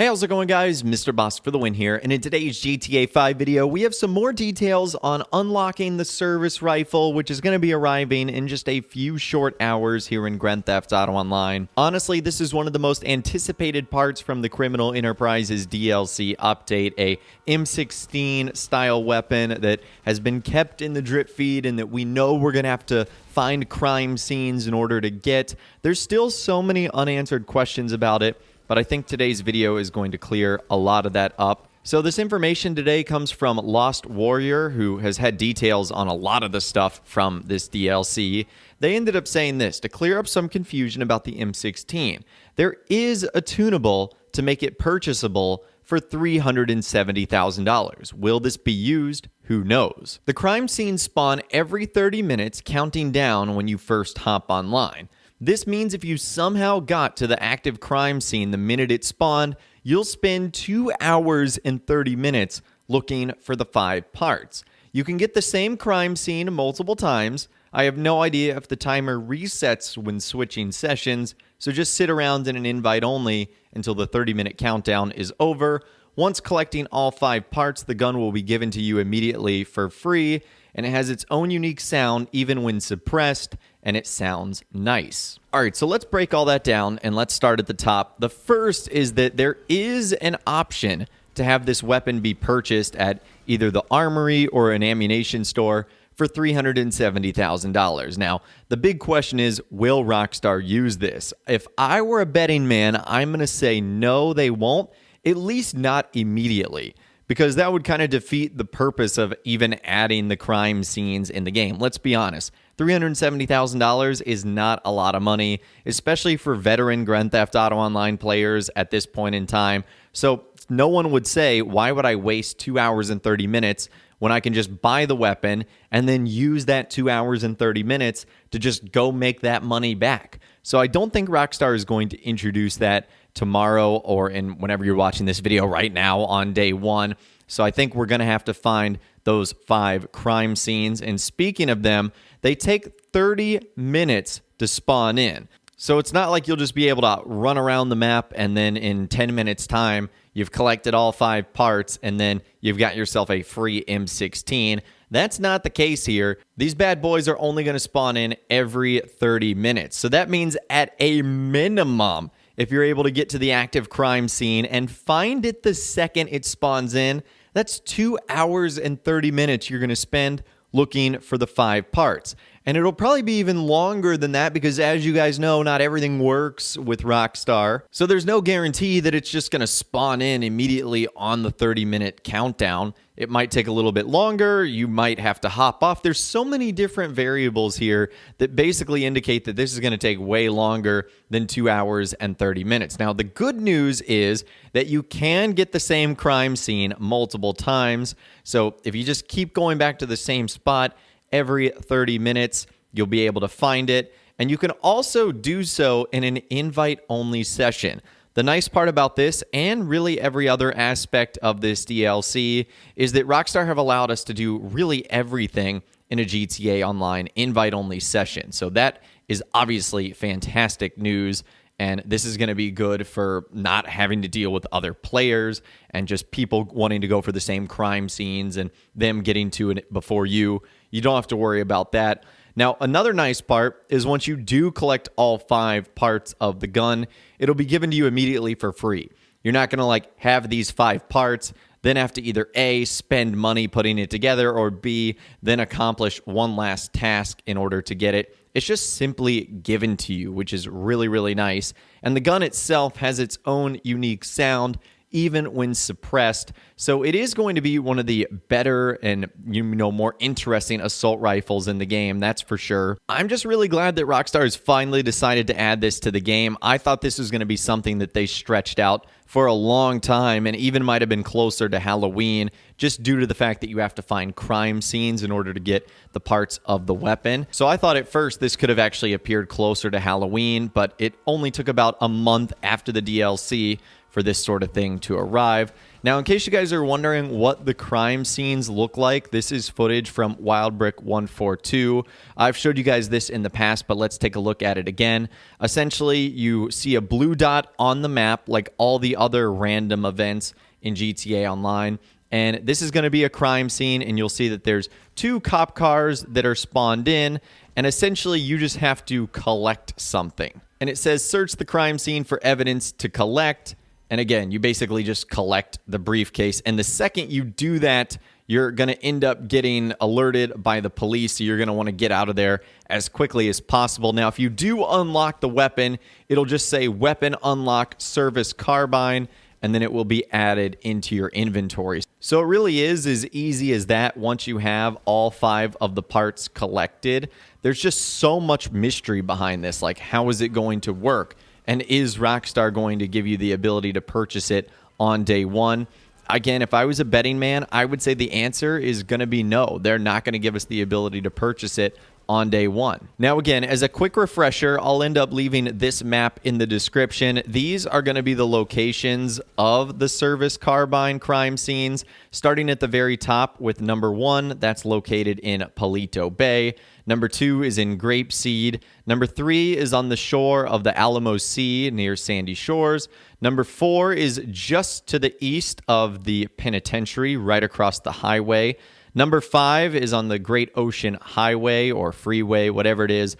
Hey, how's it going, guys? Mr. Boss for the win here, and in today's GTA 5 video, we have some more details on unlocking the service rifle, which is going to be arriving in just a few short hours here in Grand Theft Auto Online. Honestly, this is one of the most anticipated parts from the Criminal Enterprises DLC update, a M16 style weapon that has been kept in the drip feed and that we know we're going to have to find crime scenes in order to get. There's still so many unanswered questions about it, but I think today's video is going to clear a lot of that up. So this information today comes from Lost Warrior, who has had details on a lot of the stuff from this DLC. They ended up saying this, to clear up some confusion about the M16. There is a tunable to make it purchasable for $370,000. Will this be used? Who knows? The crime scenes spawn every 30 minutes, counting down when you first hop online. This means if you somehow got to the active crime scene the minute it spawned, you'll spend 2 hours and 30 minutes looking for the 5 parts. You can get the same crime scene multiple times. I have no idea if the timer resets when switching sessions, so just sit around in an invite only until the 30-minute countdown is over. Once collecting all 5 parts, the gun will be given to you immediately for free, and it has its own unique sound even when suppressed, and it sounds nice. All right, so let's break all that down, and let's start at the top. The first is that there is an option to have this weapon be purchased at either the armory or an ammunition store for $370,000. Now, the big question is, will Rockstar use this? If I were a betting man, I'm going to say no, they won't, at least not immediately, because that would kind of defeat the purpose of even adding the crime scenes in the game. Let's be honest, $370,000 is not a lot of money, especially for veteran Grand Theft Auto Online players at this point in time. So no one would say, why would I waste 2 hours and 30 minutes when I can just buy the weapon and then use that 2 hours and 30 minutes to just go make that money back? So I don't think Rockstar is going to introduce that tomorrow or in whenever you're watching this video right now on day one. So I think we're going to have to find those 5 crime scenes. And speaking of them, they take 30 minutes to spawn in. So it's not like you'll just be able to run around the map and then in 10 minutes time, you've collected all 5 parts and then you've got yourself a free M16. That's not the case here. These bad boys are only going to spawn in every 30 minutes. So that means at a minimum, if you're able to get to the active crime scene and find it the second it spawns in, that's 2 hours and 30 minutes you're going to spend looking for the 5 parts. And it'll probably be even longer than that because, as you guys know, not everything works with Rockstar. So there's no guarantee that it's just going to spawn in immediately on the 30-minute countdown. It might take a little bit longer. You might have to hop off. There's so many different variables here that basically indicate that this is going to take way longer than 2 hours and 30 minutes. Now, the good news is that you can get the same crime scene multiple times. So if you just keep going back to the same spot every 30 minutes, you'll be able to find it. And you can also do so in an invite-only session. The nice part about this, and really every other aspect of this DLC, is that Rockstar have allowed us to do really everything in a GTA Online invite-only session. So that is obviously fantastic news, and this is going to be good for not having to deal with other players and just people wanting to go for the same crime scenes and them getting to it before you. You don't have to worry about that. Now, another nice part is once you do collect all 5 parts of the gun, it'll be given to you immediately for free. You're not going to have these 5 parts, then have to either A, spend money putting it together, or B, then accomplish one last task in order to get it. It's just simply given to you, which is really, really nice. And the gun itself has its own unique sound, even when suppressed. So it is going to be one of the better and more interesting assault rifles in the game, that's for sure. I'm just really glad that Rockstar has finally decided to add this to the game. I thought this was going to be something that they stretched out for a long time and even might have been closer to Halloween, just due to the fact that you have to find crime scenes in order to get the parts of the weapon. So I thought at first this could have actually appeared closer to Halloween, but it only took about a month after the DLC for this sort of thing to arrive. Now, in case you guys are wondering what the crime scenes look like, this is footage from Wildbrick 142. I've showed you guys this in the past, but let's take a look at it again. Essentially, you see a blue dot on the map like all the other random events in GTA Online. And this is going to be a crime scene, and you'll see that there's 2 cop cars that are spawned in, and essentially you just have to collect something. And it says search the crime scene for evidence to collect. And again, you basically just collect the briefcase. And the second you do that, you're going to end up getting alerted by the police. So you're going to want to get out of there as quickly as possible. Now, if you do unlock the weapon, it'll just say weapon unlock service carbine, and then it will be added into your inventory. So it really is as easy as that once you have all 5 of the parts collected. There's just so much mystery behind this. Like, how is it going to work? And is Rockstar going to give you the ability to purchase it on day one? Again, if I was a betting man, I would say the answer is going to be no. They're not going to give us the ability to purchase it on day one. Now, again, as a quick refresher, I'll end up leaving this map in the description. These are going to be the locations of the service carbine crime scenes, starting at the very top with number 1. That's located in Palito Bay. Number 2 is in Grapeseed. Number 3 is on the shore of the Alamo Sea near Sandy Shores. Number 4 is just to the east of the penitentiary, right across the highway. Number 5 is on the Great Ocean Highway or Freeway, whatever it is,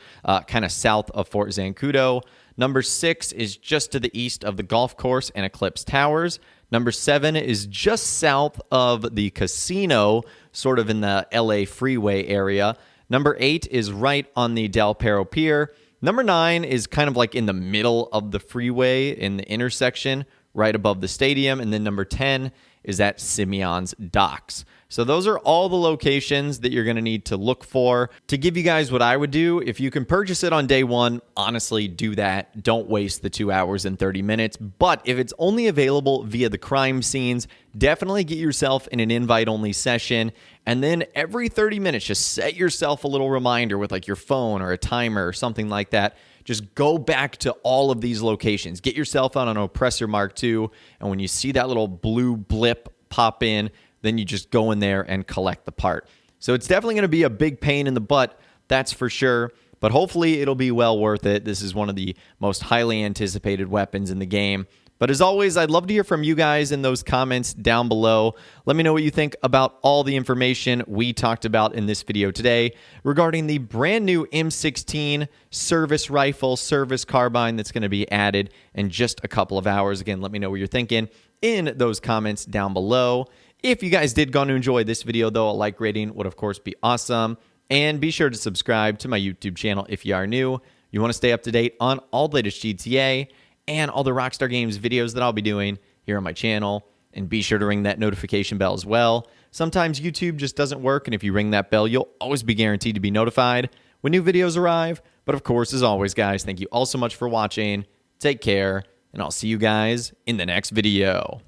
kind of south of Fort Zancudo. Number 6 is just to the east of the golf course and Eclipse Towers. Number 7 is just south of the casino, sort of in the LA Freeway area. Number 8 is right on the Del Perro Pier. Number 9 is kind of like in the middle of the freeway in the intersection, right above the stadium. And then number 10 is at Simeon's Docks. So those are all the locations that you're going to need to look for. To give you guys what I would do, if you can purchase it on day one, honestly, do that. Don't waste the 2 hours and 30 minutes. But if it's only available via the crime scenes, definitely get yourself in an invite-only session. And then every 30 minutes, just set yourself a little reminder with like your phone or a timer or something like that. Just go back to all of these locations. Get yourself on an Oppressor Mark II. And when you see that little blue blip pop in, then you just go in there and collect the part. So it's definitely going to be a big pain in the butt, that's for sure. But hopefully it'll be well worth it. This is one of the most highly anticipated weapons in the game. But as always, I'd love to hear from you guys in those comments down below. Let me know what you think about all the information we talked about in this video today regarding the brand new M16 service rifle, service carbine that's going to be added in just a couple of hours. Again, let me know what you're thinking in those comments down below. If you guys did go to enjoy this video, though, a like rating would, of course, be awesome. And be sure to subscribe to my YouTube channel if you are new. You want to stay up to date on all the latest GTA and all the Rockstar Games videos that I'll be doing here on my channel. And be sure to ring that notification bell as well. Sometimes YouTube just doesn't work, and if you ring that bell, you'll always be guaranteed to be notified when new videos arrive. But of course, as always, guys, thank you all so much for watching. Take care, and I'll see you guys in the next video.